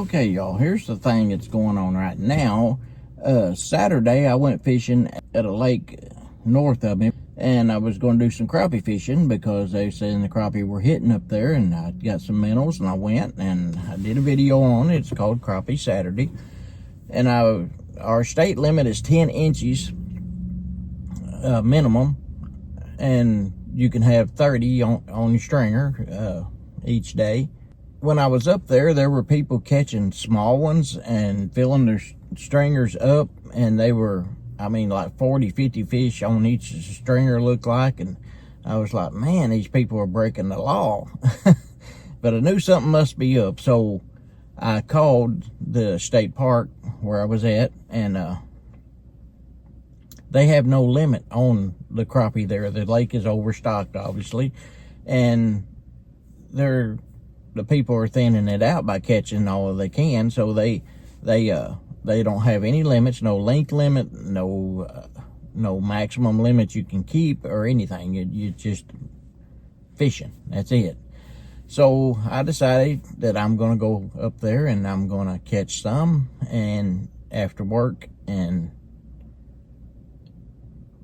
Okay, y'all, here's the thing that's going on right now. Saturday, I went fishing at a lake north of me, and I was going to do some crappie fishing because they said the crappie were hitting up there, and I got some minnows, and I went and I did a video on it. It's called Crappie Saturday, and our state limit is 10 inches minimum, and you can have 30 on your stringer each day. When I was up there, there were people catching small ones and filling their stringers up, and they were, I mean, like 40, 50 fish on each stringer looked like, and I was like, man, these people are breaking the law. But I knew something must be up, so I called the state park where I was at, and they have no limit on the crappie there. The lake is overstocked, obviously, and the people are thinning it out by catching all they can, so they don't have any limits, no length limit, no maximum limit you can keep or anything. You just fishing. That's it. So I decided that I'm gonna go up there and I'm gonna catch some, and after work, and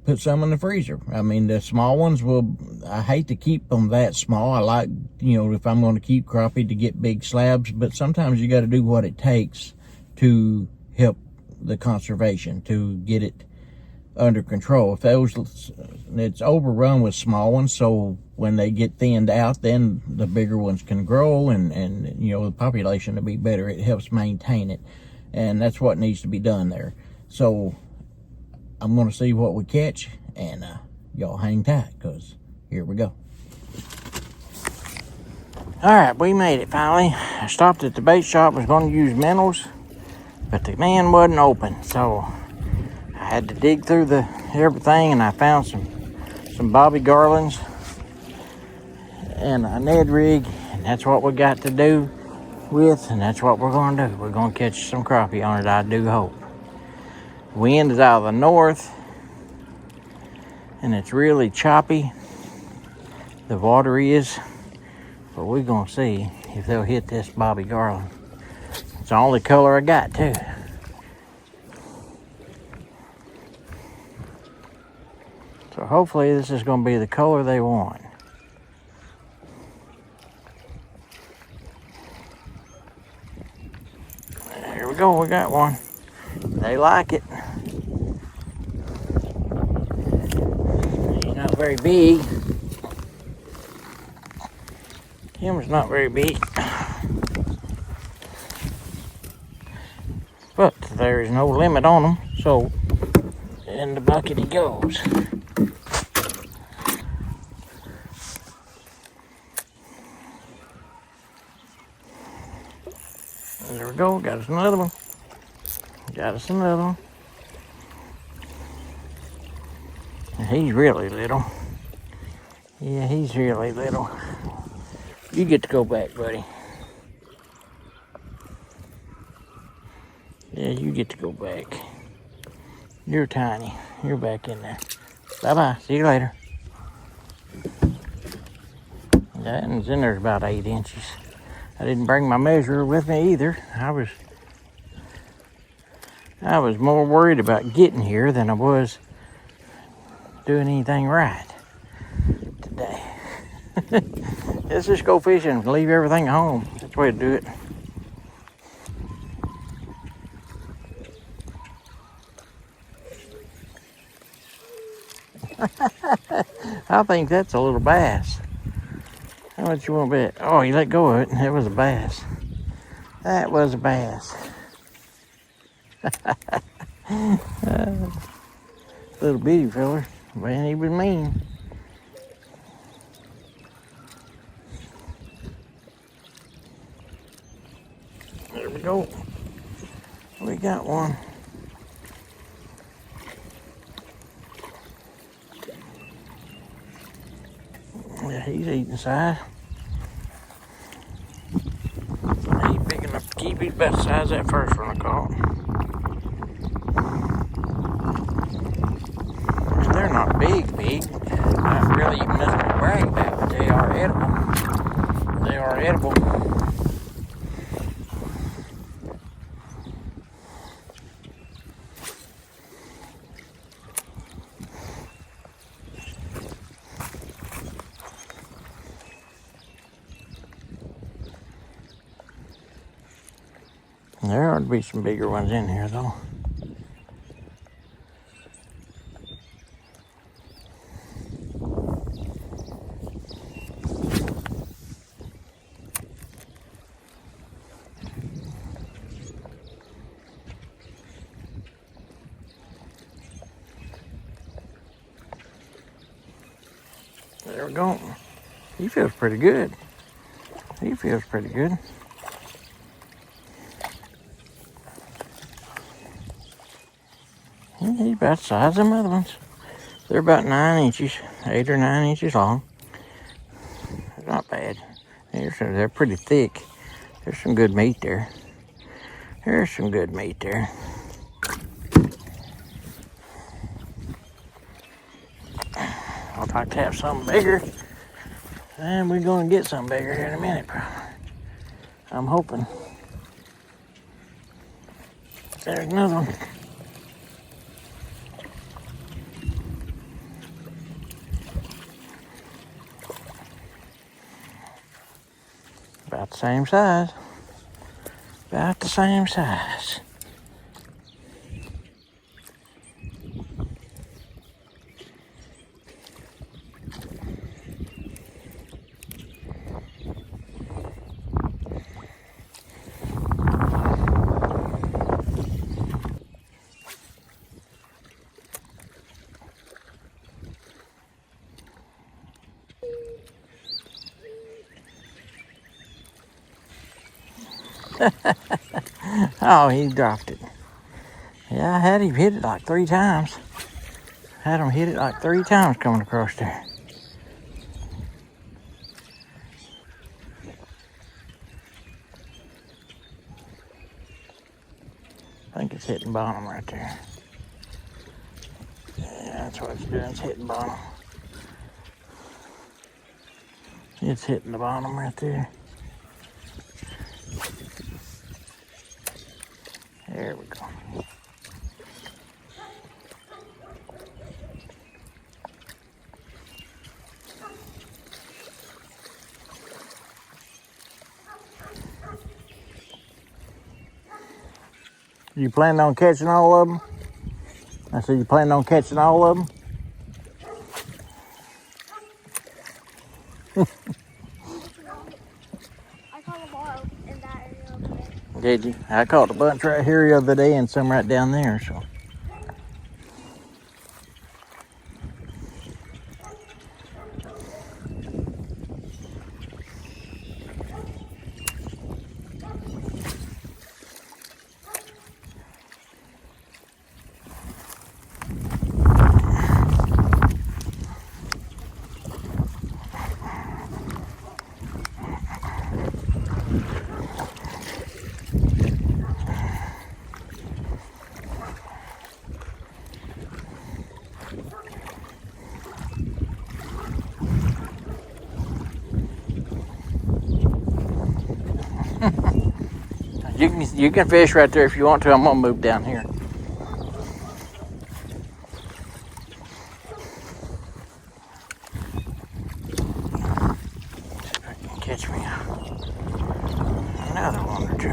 put some in the freezer. I mean, the small ones I hate to keep them that small. I like, if I'm going to keep crappie, to get big slabs, but sometimes you got to do what it takes to help the conservation, to get it under control. If it's overrun with small ones, so when they get thinned out, then the bigger ones can grow, and the population will be better. It helps maintain it, and that's what needs to be done there. So I'm going to see what we catch, and y'all hang tight, because here we go. All right, we made it finally. I stopped at the bait shop, was going to use minnows, but the man wasn't open, so I had to dig through everything, and I found some bobby garlands and a Ned rig, and that's what we got to do with, and that's what we're going to do. We're going to catch some crappie on it, I do hope. Wind is out of the north, and it's really choppy. The water is, but we're gonna see if they'll hit this bobby garland. It's the only color I got too. So hopefully this is gonna be the color they want. Here we go, we got one. They like it. He's not very big. Him's not very big. But there is no limit on them, so in the bucket he goes. There we go, got us another one. Got us another one. And he's really little. Yeah, he's really little. You get to go back, buddy. Yeah, you get to go back. You're tiny. You're back in there. Bye-bye. See you later. That one's in there about 8 inches. I didn't bring my measurer with me either. I was more worried about getting here than I was doing anything right today. Let's just go fishing and leave everything at home. That's the way to do it. I think that's a little bass. How much you want to bet? Oh, you let go of it. That was a bass. That was a bass. Little bitty fella. Man, he was mean. There we go. We got one. Yeah, he's eating side. He's big enough to keep. He's about the size of that first one I caught. And they're not big. Not really even nothing to brag about, but they are edible. They are edible. There ought to be some bigger ones in here, though. There we go. He feels pretty good. He feels pretty good. He's about the size of them other ones. They're about 9 inches, 8 or 9 inches long. They're not bad. They're pretty thick. There's some good meat there. There's some good meat there. I'd like to have something bigger. And we're going to get something bigger here in a minute, probably. I'm hoping. There's another one. About the same size. About the same size. Oh, he dropped it. Yeah, I had him hit it like 3 times. Had him hit it like 3 times coming across there. I think it's hitting bottom right there. Yeah, that's what it's doing. It's hitting bottom. It's hitting the bottom right there. There we go. You planning on catching all of them? I said, you planning on catching all of them? I caught them all in that area over there. Did you? I caught a bunch right here the other day and some right down there, so. You can fish right there if you want to. I'm gonna move down here. See if I can catch me another one or two.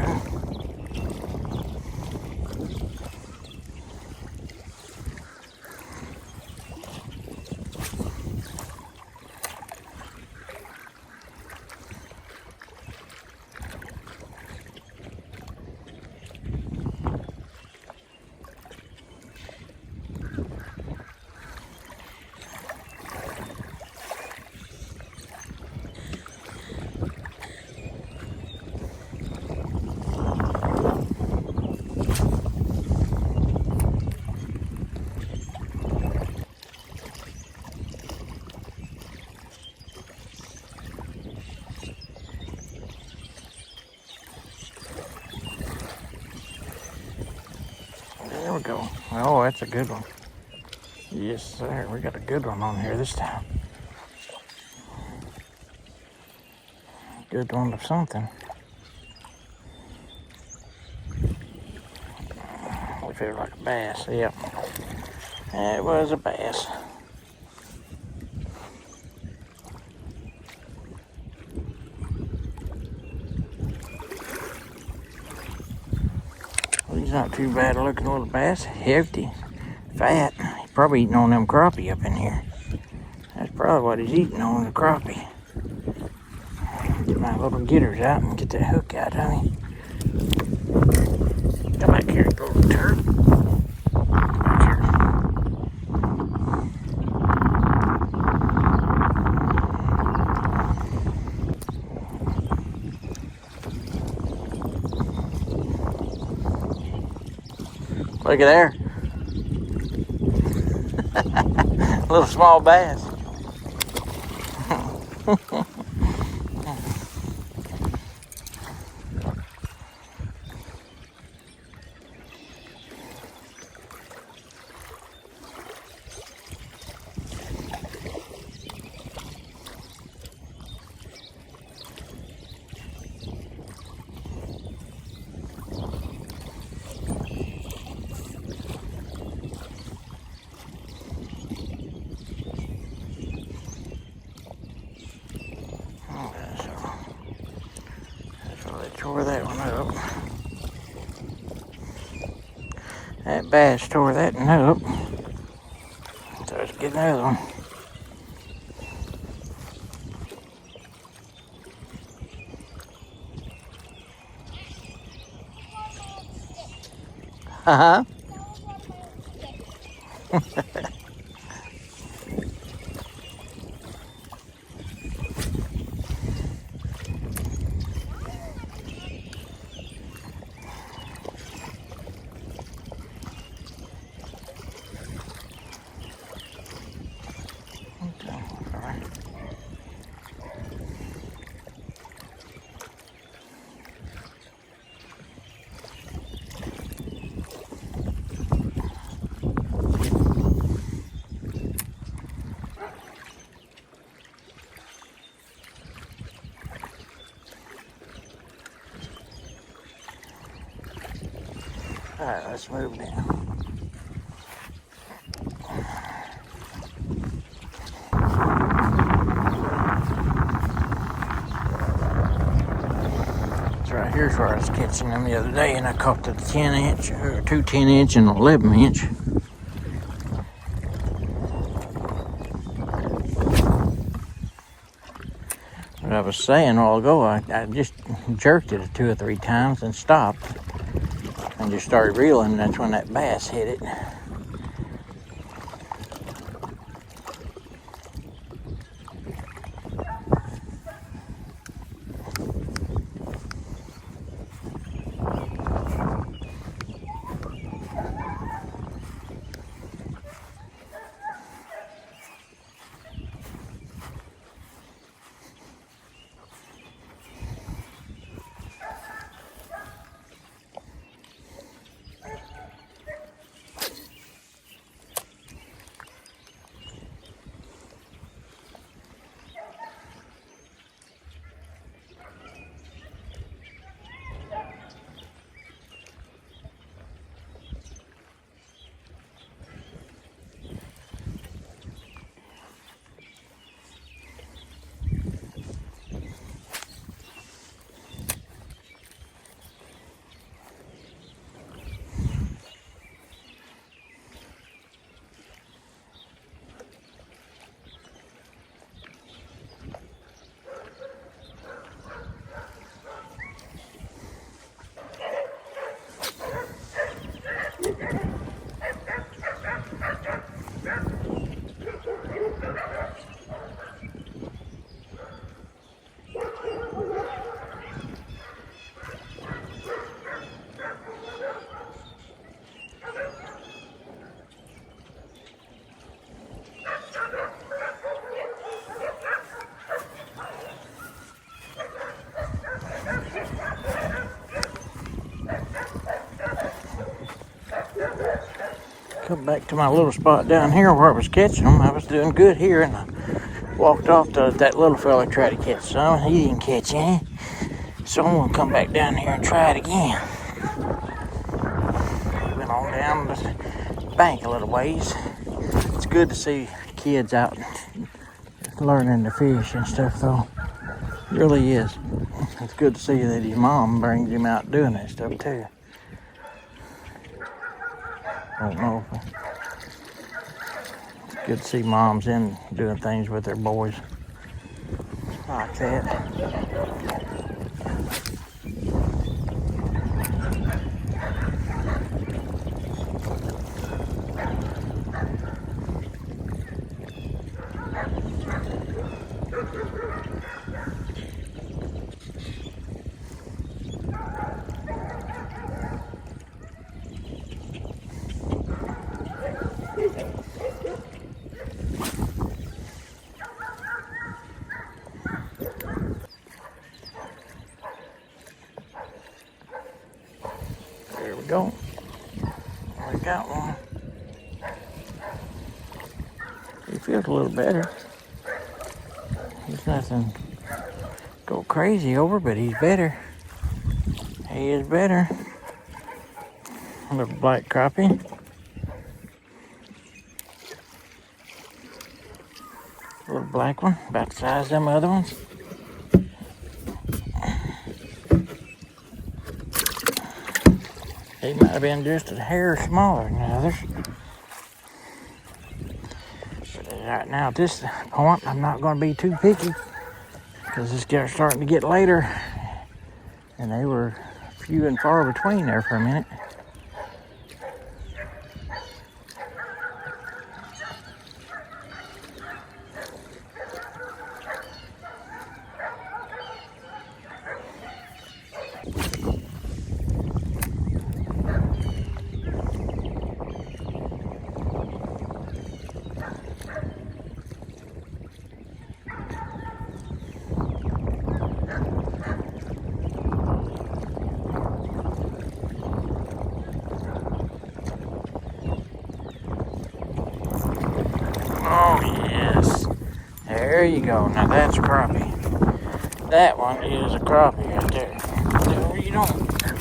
There we go. Oh, that's a good one. Yes, sir. We got a good one on here this time. Good one of something. We feel like a bass. Yep. It was a bass. not too bad looking little bass. Hefty, fat. He's probably eating on them crappie up in here. That's probably what he's eating on, the crappie. Get my little getters out and get that hook out, honey. Come back here, little turd. Look at there. Little small bass. Tore that one up. That bass tore that one up. So let's get another one. Uh-huh. All right, let's move down. It's right here's where I was catching them the other day, and I caught the 10-inch, or 2 10-inch and 11-inch. What I was saying a while ago, I just jerked it 2 or 3 times and stopped. And just started reeling, and that's when that bass hit it. Come back to my little spot down here where I was catching them. I was doing good here, and I walked off to that little fella tried to catch some. He didn't catch any. So I'm going to come back down here and try it again. Went on down the bank a little ways. It's good to see kids out learning to fish and stuff, though. It really is. It's good to see that his mom brings him out doing that stuff, too. Don't know if it's good to see moms in doing things with their boys like that. There we go. We got one. He feels a little better. He's nothing go crazy over, but he's better. He is better. A little black crappie. A little black one, about the size of them other ones. He might have been just a hair smaller than the others. But right now at this point, I'm not going to be too picky because it's starting to get later. And they were few and far between there for a minute. Oh, yes. There you go. Now that's a crappie. That one is a crappie right there. No, you don't.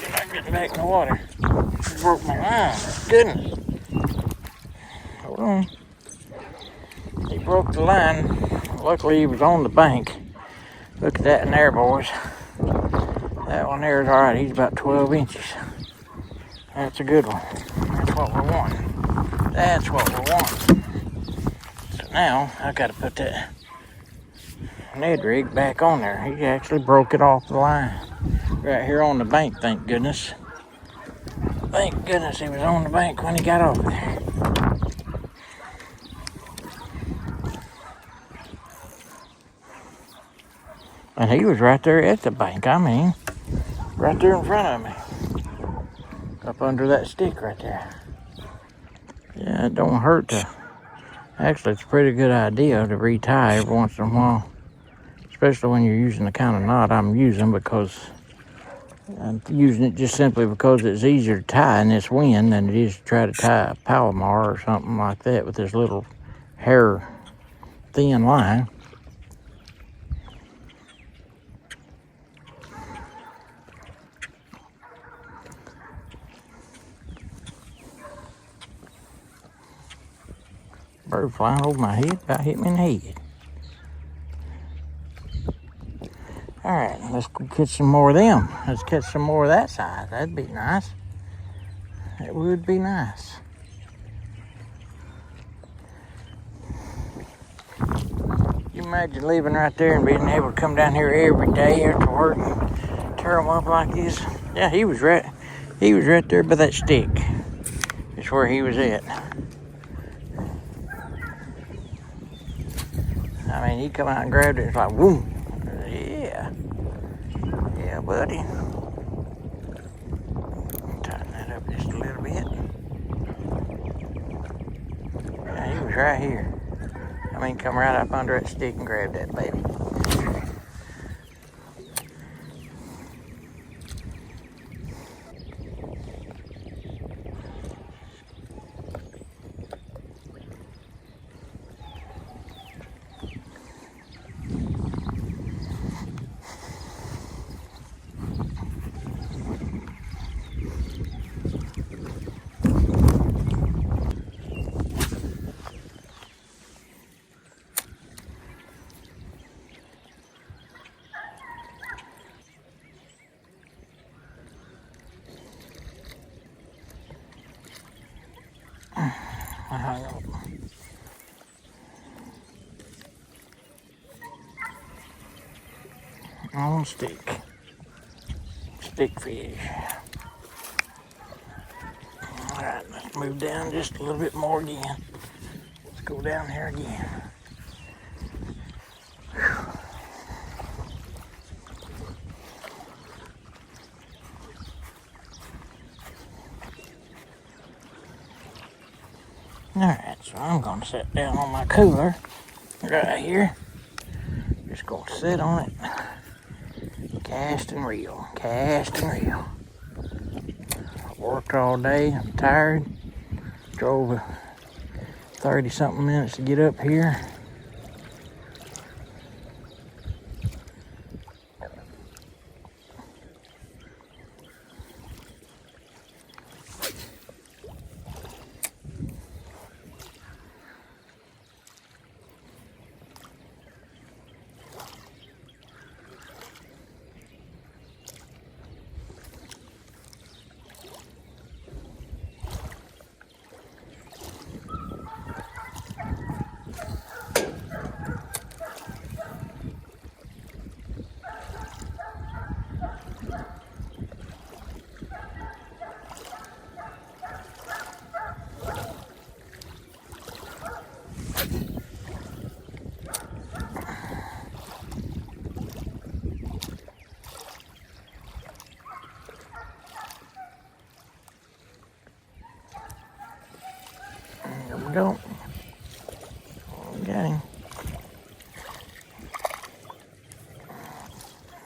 You're not getting back in the water. You broke my line. Goodness. Hold on. He broke the line. Luckily, he was on the bank. Look at that in there, boys. That one there is all right. He's about 12 inches. That's a good one. That's what we want. That's what we want. Now, I gotta put that Ned rig back on there. He actually broke it off the line. Right here on the bank, thank goodness. Thank goodness he was on the bank when he got over there. And he was right there at the bank, I mean. Right there in front of me. Up under that stick right there. Yeah, it don't hurt to... Actually, it's a pretty good idea to retie every once in a while, especially when you're using the kind of knot I'm using, because I'm using it just simply because it's easier to tie in this wind than it is to try to tie a Palomar or something like that with this little hair thin line. Bird flying over my head, about hit me in the head. All right, let's go catch some more of them. Let's catch some more of that size. That'd be nice. It would be nice. You imagine living right there and being able to come down here every day after work and tear them up like this? Yeah, he was right there by that stick. It's where he was at. I mean, he come out and grabbed it. It's like, whoom. Yeah. Yeah, buddy. Tighten that up just a little bit. Yeah, he was right here. I mean, come right up under that stick and grab that baby. I hung up. On stick. Stick fish. Alright, let's move down just a little bit more again. Let's go down here again. Alright, so I'm gonna sit down on my cooler right here. Just gonna sit on it. Cast and reel, cast and reel. Worked all day, I'm tired. Drove 30 something minutes to get up here. There we go. Got him.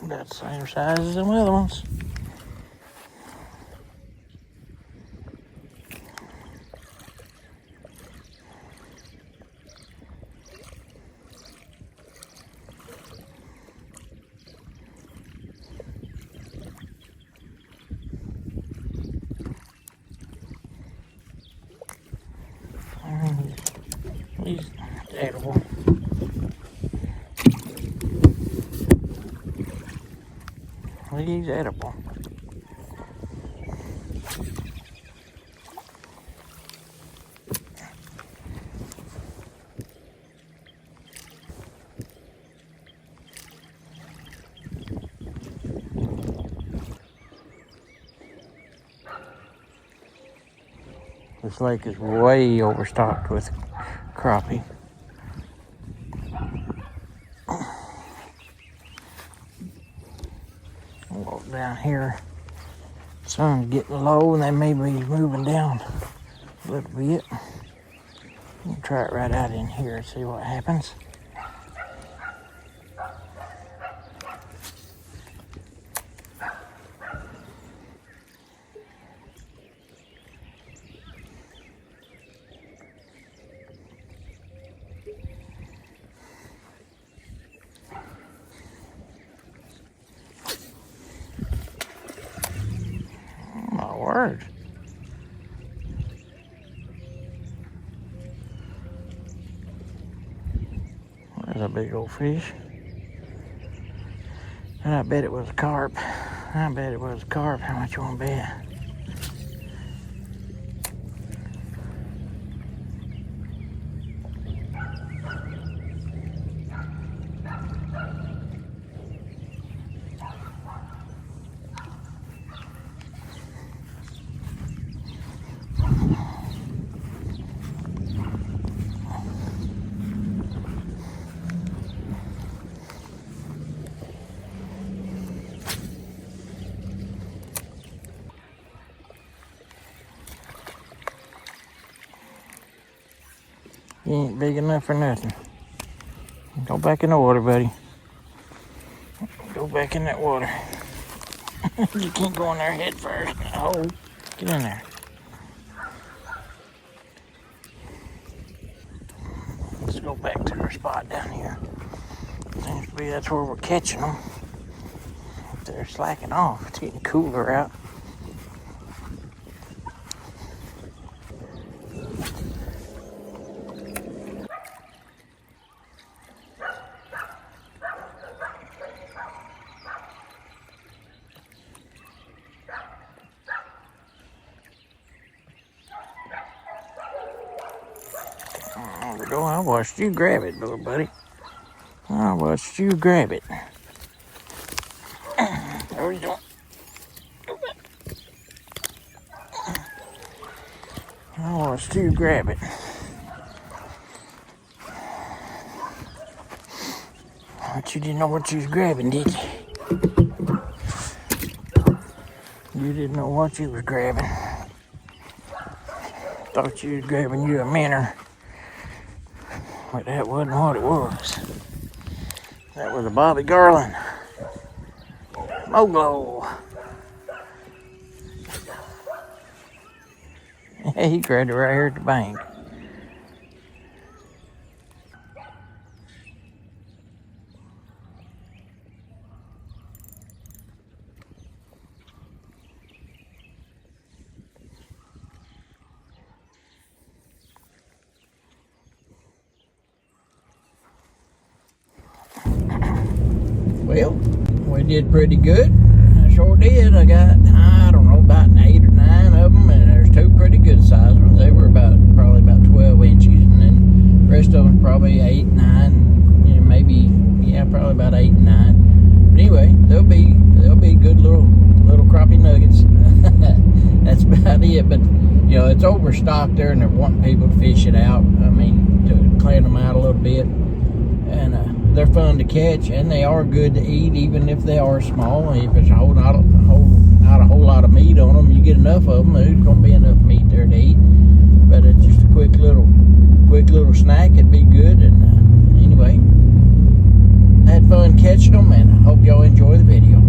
About the same size as them other ones. He's edible. He's edible. This lake is way overstocked with crappie. Walk down here. Sun's getting low and they may be moving down a little bit. We'll try it right out in here and see what happens. My word. There's a big old fish. And I bet it was a carp. I bet it was a carp. How much you want to bet? You ain't big enough for nothing. Go back in the water, buddy. Go back in that water. You can't go in there head first. Oh, get in there. Let's go back to our spot down here. Seems to be that's where we're catching them. They're slacking off. It's getting cooler out. we go. I watched you grab it, little buddy. I watched you grab it. There we go. I watched you grab it. But you didn't know what you was grabbing, did you? You didn't know what you was grabbing. Thought you was grabbing you a minnow. But that wasn't what it was. That was a Bobby Garland Moglo. He grabbed it right here at the bank. Well, we did pretty good. I sure did. I got, I don't know, about 8 or 9 of them, and there's 2 pretty good sized ones. They were probably about 12 inches, and then the rest of them probably 8, 9, you know, maybe, yeah, probably about 8 and 9. But anyway, they'll be good little crappie nuggets. That's about it. But you know, it's overstocked there, and they're wanting people to fish it out. I mean, to clean them out a little bit, and they're fun to catch, and they are good to eat, even if they are small. If it's not a whole lot of meat on them, you get enough of them, there's gonna be enough meat there to eat. But it's just a quick little snack. It'd be good. And anyway, I had fun catching them, and I hope y'all enjoy the video.